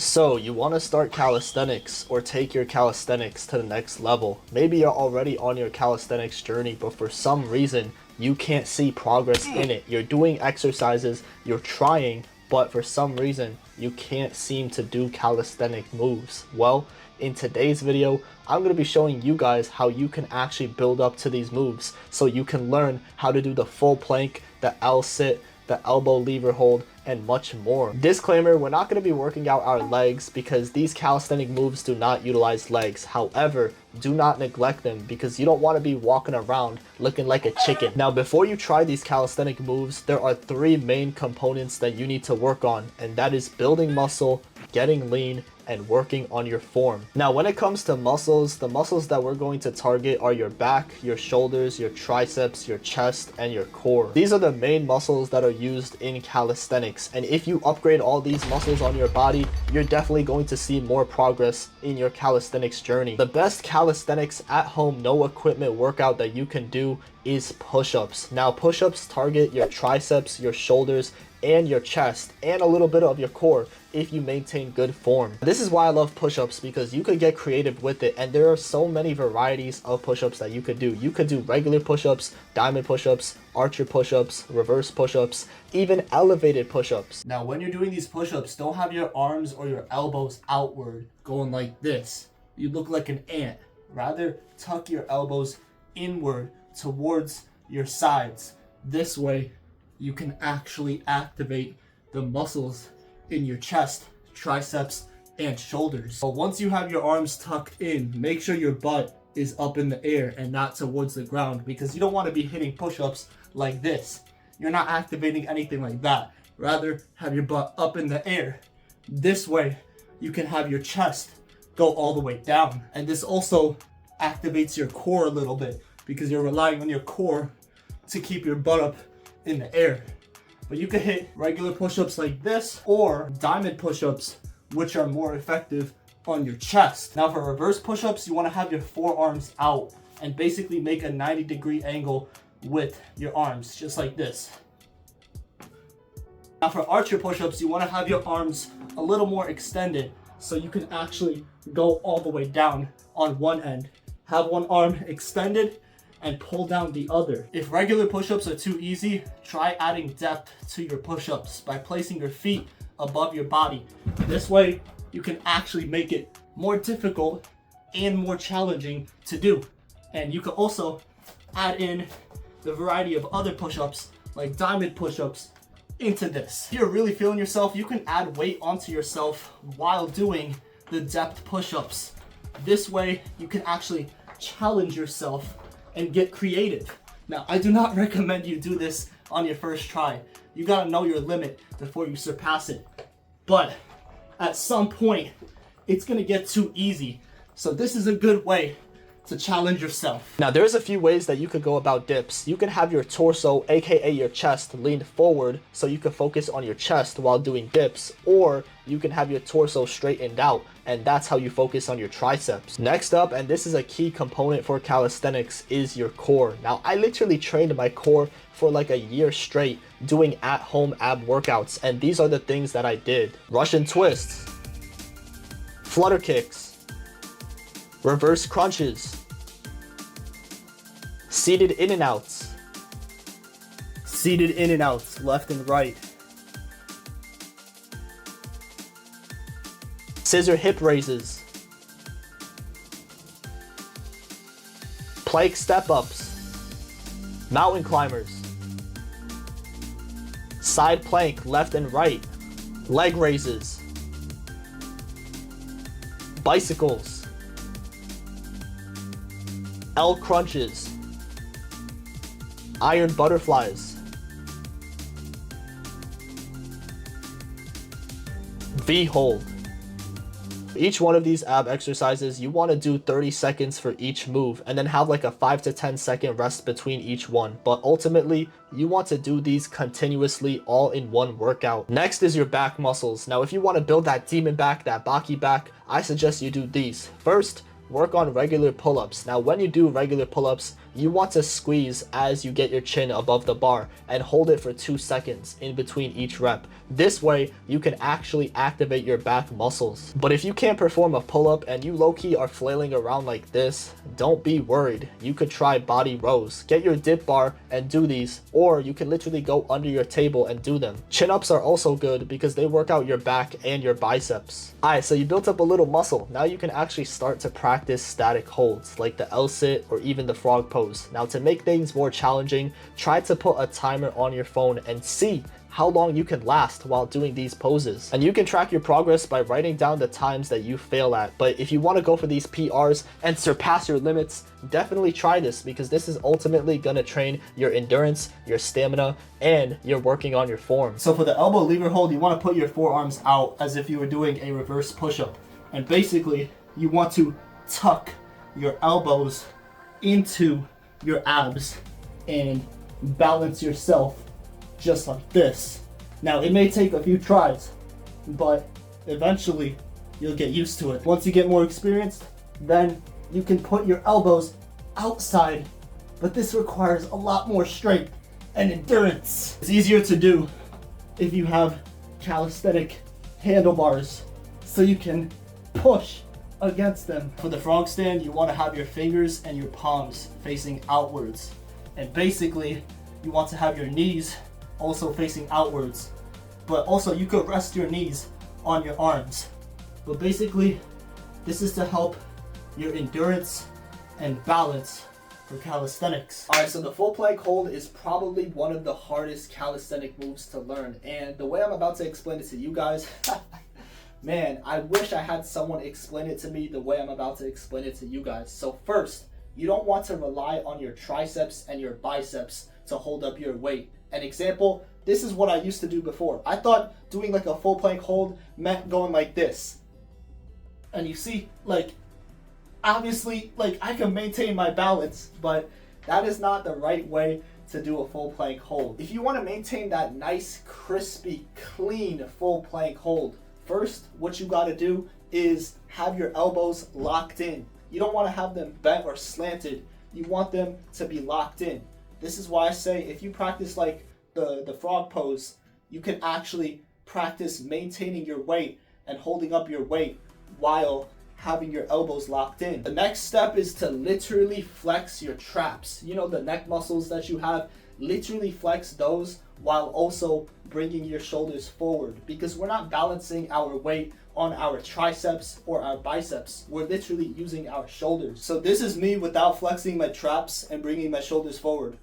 So you want to start calisthenics or take your calisthenics to the next level. Maybe you're already on your calisthenics journey, but for some reason you can't see progress in it. You're doing exercises, you're trying, but for some reason you can't seem to do calisthenic moves. Well, in today's video, I'm going to be showing you guys how you can actually build up to these moves so you can learn how to do the full plank, the L sit, the elbow lever hold, and much more. Disclaimer, we're not going to be working out our legs because these calisthenic moves do not utilize legs. However, do not neglect them because you don't want to be walking around looking like a chicken. Now, before you try these calisthenic moves, there are three main components that you need to work on, and that is building muscle, getting lean, and working on your form. Now, when it comes to muscles, the muscles that we're going to target are your back, your shoulders, your triceps, your chest, and your core. These are the main muscles that are used in calisthenics, and if you upgrade all these muscles on your body, you're definitely going to see more progress in your calisthenics journey. The best calisthenics at home, no equipment workout that you can do is push-ups. Now, push-ups target your triceps, your shoulders, and your chest, and a little bit of your core if you maintain good form. This is why I love push-ups, because you could get creative with it, and there are so many varieties of push-ups that you could do. You could do regular push-ups, diamond push-ups, archer push-ups, reverse push-ups, even elevated push-ups. Now, when you're doing these push-ups, don't have your arms or your elbows outward going like this. You look like an ant. Rather, tuck your elbows inward towards your sides. This way, you can actually activate the muscles in your chest, triceps, and shoulders. But once you have your arms tucked in, make sure your butt is up in the air and not towards the ground, because you don't want to be hitting push-ups like this. You're not activating anything like that. Rather, have your butt up in the air. This way, you can have your chest go all the way down. And this also activates your core a little bit, because you're relying on your core to keep your butt up in the air. But you can hit regular push-ups like this or diamond push-ups, which are more effective on your chest. Now, for reverse push-ups, you want to have your forearms out and basically make a 90-degree angle with your arms, just like this. Now, for archer push-ups, you want to have your arms a little more extended so you can actually go all the way down on one end. Have one arm extended and pull down the other. If regular push-ups are too easy, try adding depth to your push-ups by placing your feet above your body. This way, you can actually make it more difficult and more challenging to do. And you can also add in the variety of other push-ups, like diamond push-ups, into this. If you're really feeling yourself, you can add weight onto yourself while doing the depth push-ups. This way, you can actually challenge yourself and get creative. Now, I do not recommend you do this on your first try. You gotta know your limit before you surpass it. But at some point, it's gonna get too easy. So this is a good way to challenge yourself. Now, there's a few ways that you could go about dips. You can have your torso, aka your chest, leaned forward so you can focus on your chest while doing dips, or you can have your torso straightened out, and that's how you focus on your triceps. Next up, and this is a key component for calisthenics, is your core. Now, I literally trained my core for like a year straight doing at-home ab workouts, and these are the things that I did. Russian twists, flutter kicks, reverse crunches, seated in and outs, left and right, scissor hip raises, plank step-ups, mountain climbers, side plank left and right, leg raises, bicycles, L crunches, iron butterflies, V hold. Each one of these ab exercises, you want to do 30 seconds for each move and then have like a 5 to 10 second rest between each one. But ultimately, you want to do these continuously all in one workout. Next is your back muscles. Now, if you want to build that demon back, that Baki back, I suggest you do these. First, work on regular pull-ups. Now, when you do regular pull-ups, you want to squeeze as you get your chin above the bar and hold it for 2 seconds in between each rep. This way, you can actually activate your back muscles. But if you can't perform a pull-up and you low-key are flailing around like this, don't be worried. You could try body rows. Get your dip bar and do these, or you can literally go under your table and do them. Chin-ups are also good because they work out your back and your biceps. Alright, so you built up a little muscle. Now you can actually start to practice static holds like the L-sit or even the frog pose. Now to make things more challenging, try to put a timer on your phone and see how long you can last while doing these poses. And you can track your progress by writing down the times that you fail at. But if you want to go for these PRs and surpass your limits, definitely try this, because this is ultimately going to train your endurance, your stamina, and you're working on your form. So for the elbow lever hold, you want to put your forearms out as if you were doing a reverse push-up. And basically, you want to tuck your elbows into your abs and balance yourself just like this. Now it may take a few tries, but eventually you'll get used to it. Once you get more experienced, then you can put your elbows outside, but this requires a lot more strength and endurance. It's easier to do if you have calisthenic handlebars, so you can push against them. For the frog stand, you want to have your fingers and your palms facing outwards, and basically you want to have your knees also facing outwards, but also you could rest your knees on your arms. But basically, this is to help your endurance and balance for calisthenics. Alright, so the full plank hold is probably one of the hardest calisthenic moves to learn, and the way I'm about to explain it to you guys, man, I wish I had someone explain it to me the way I'm about to explain it to you guys. So first, you don't want to rely on your triceps and your biceps to hold up your weight. An example, this is what I used to do before. I thought doing like a full plank hold meant going like this. And you see, like, obviously, like, I can maintain my balance, but that is not the right way to do a full plank hold. If you want to maintain that nice, crispy, clean full plank hold, first, what you got to do is have your elbows locked in. You don't want to have them bent or slanted. You want them to be locked in. This is why I say if you practice like the frog pose, you can actually practice maintaining your weight and holding up your weight while having your elbows locked in. The next step is to literally flex your traps. You know, the neck muscles that you have, literally flex those while also bringing your shoulders forward, because we're not balancing our weight on our triceps or our biceps. We're literally using our shoulders. So this is me without flexing my traps and bringing my shoulders forward.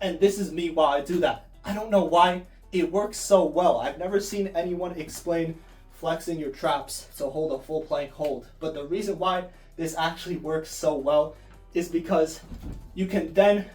And this is me while I do that. I don't know why it works so well. I've never seen anyone explain flexing your traps to hold a full plank hold. But the reason why this actually works so well is because you can then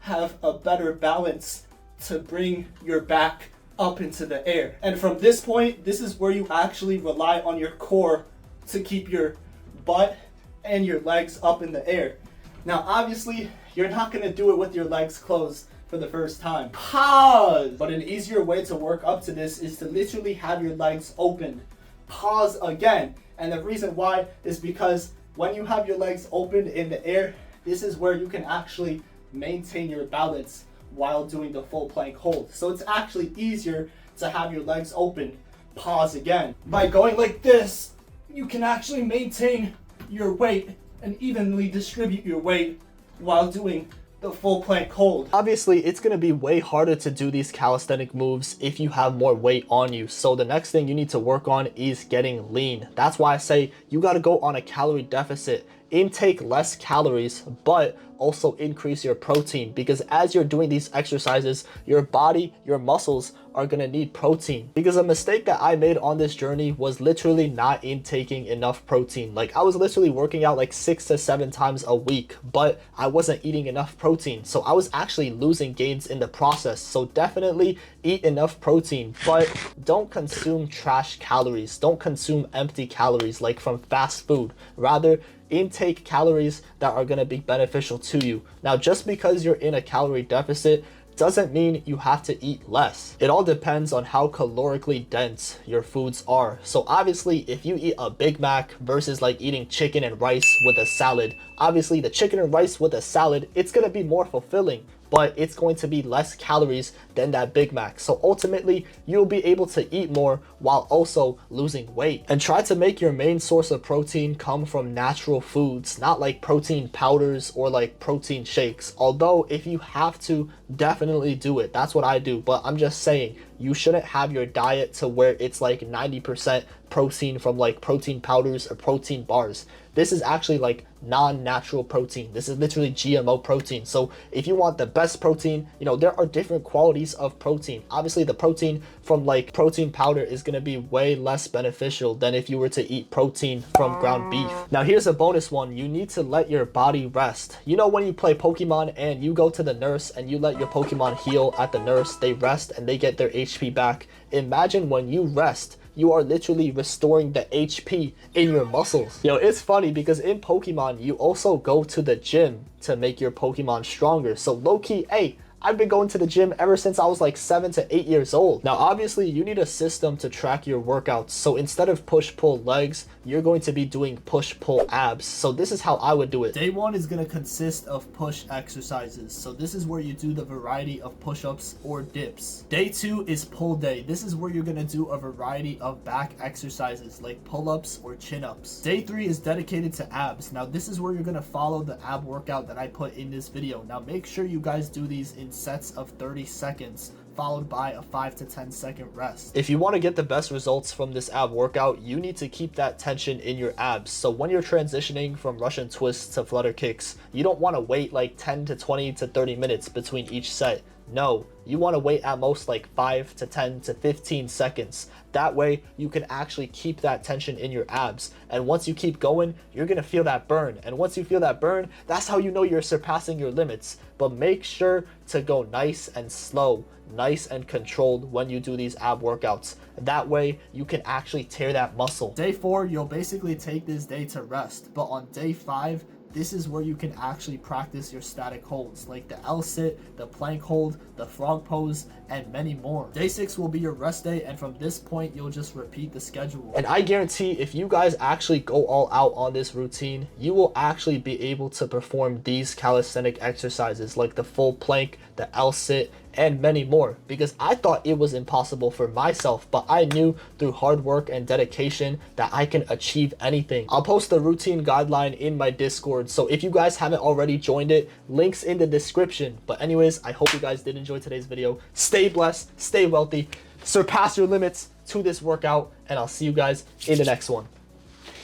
have a better balance to bring your back up into the air. And from this point, this is where you actually rely on your core to keep your butt and your legs up in the air. Now, obviously, you're not gonna do it with your legs closed for the first time. Pause! But an easier way to work up to this is to literally have your legs open. Pause again. And the reason why is because when you have your legs open in the air, this is where you can actually maintain your balance while doing the full plank hold. So it's actually easier to have your legs open. Pause again. By going like this, you can actually maintain your weight and evenly distribute your weight while doing the full plank hold. Obviously, it's going to be way harder to do these calisthenic moves if you have more weight on you. So the next thing you need to work on is getting lean. That's why I say you got to go on a calorie deficit. Intake less calories, but also increase your protein, because as you're doing these exercises, your body, your muscles are gonna need protein. Because a mistake that I made on this journey was literally not intaking enough protein. Like, I was literally working out like 6 to 7 times a week, but I wasn't eating enough protein. So I was actually losing gains in the process. So definitely eat enough protein, but don't consume trash calories. Don't consume empty calories like from fast food. Rather, intake calories that are going to be beneficial to you. Now, just because you're in a calorie deficit doesn't mean you have to eat less. It all depends on how calorically dense your foods are. So obviously, if you eat a Big Mac versus like eating chicken and rice with a salad, obviously the chicken and rice with a salad, it's gonna be more fulfilling, but it's going to be less calories than that Big Mac. So ultimately, you'll be able to eat more while also losing weight. And try to make your main source of protein come from natural foods, not like protein powders or like protein shakes. Although if you have to, definitely do it. That's what I do. But I'm just saying, you shouldn't have your diet to where it's like 90% protein from like protein powders or protein bars. This is actually like non-natural protein. This is literally GMO protein. So if you want the best protein, you know, there are different qualities of protein. Obviously the protein from like protein powder is going to be way less beneficial than if you were to eat protein from ground beef. Now here's a bonus one. You need to let your body rest. You know, when you play Pokemon and you go to the nurse and you let your Pokemon heal at the nurse, they rest and they get their HP back. Imagine when you rest, you are literally restoring the HP in your muscles. Yo, it's funny because in Pokemon, you also go to the gym to make your Pokemon stronger. So low-key, hey, I've been going to the gym ever since I was like 7 to 8 years old. Now, obviously, you need a system to track your workouts. So instead of push-pull legs, you're going to be doing push-pull abs. So this is how I would do it. Day one is going to consist of push exercises. So this is where you do the variety of push-ups or dips. Day two is pull day. This is where you're going to do a variety of back exercises like pull-ups or chin-ups. Day three is dedicated to abs. Now, this is where you're going to follow the ab workout that I put in this video. Now, make sure you guys do these in sets of 30 seconds followed by a 5 to 10 second rest. If you want to get the best results from this ab workout, you need to keep that tension in your abs. So when you're transitioning from Russian twists to flutter kicks, you don't want to wait like 10 to 20 to 30 minutes between each set. No, you want to wait at most like 5 to 10 to 15 seconds. That way you can actually keep that tension in your abs. And once you keep going, you're going to feel that burn. And once you feel that burn, that's how you know you're surpassing your limits. But make sure to go nice and slow, nice and controlled when you do these ab workouts. That way you can actually tear that muscle. Day four, you'll basically take this day to rest. But on day five, this is where you can actually practice your static holds like the L-sit, the plank hold, the frog pose, and many more. Day 6 will be your rest day, and from this point, you'll just repeat the schedule. And I guarantee if you guys actually go all out on this routine, you will actually be able to perform these calisthenic exercises like the full plank, the L-sit, and many more, because I thought it was impossible for myself, but I knew through hard work and dedication that I can achieve anything. I'll post the routine guideline in my Discord, so if you guys haven't already joined it, links in the description. But anyways, I hope you guys did enjoy today's video. Stay blessed, stay wealthy, surpass your limits to this workout, and I'll see you guys in the next one.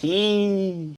Peace.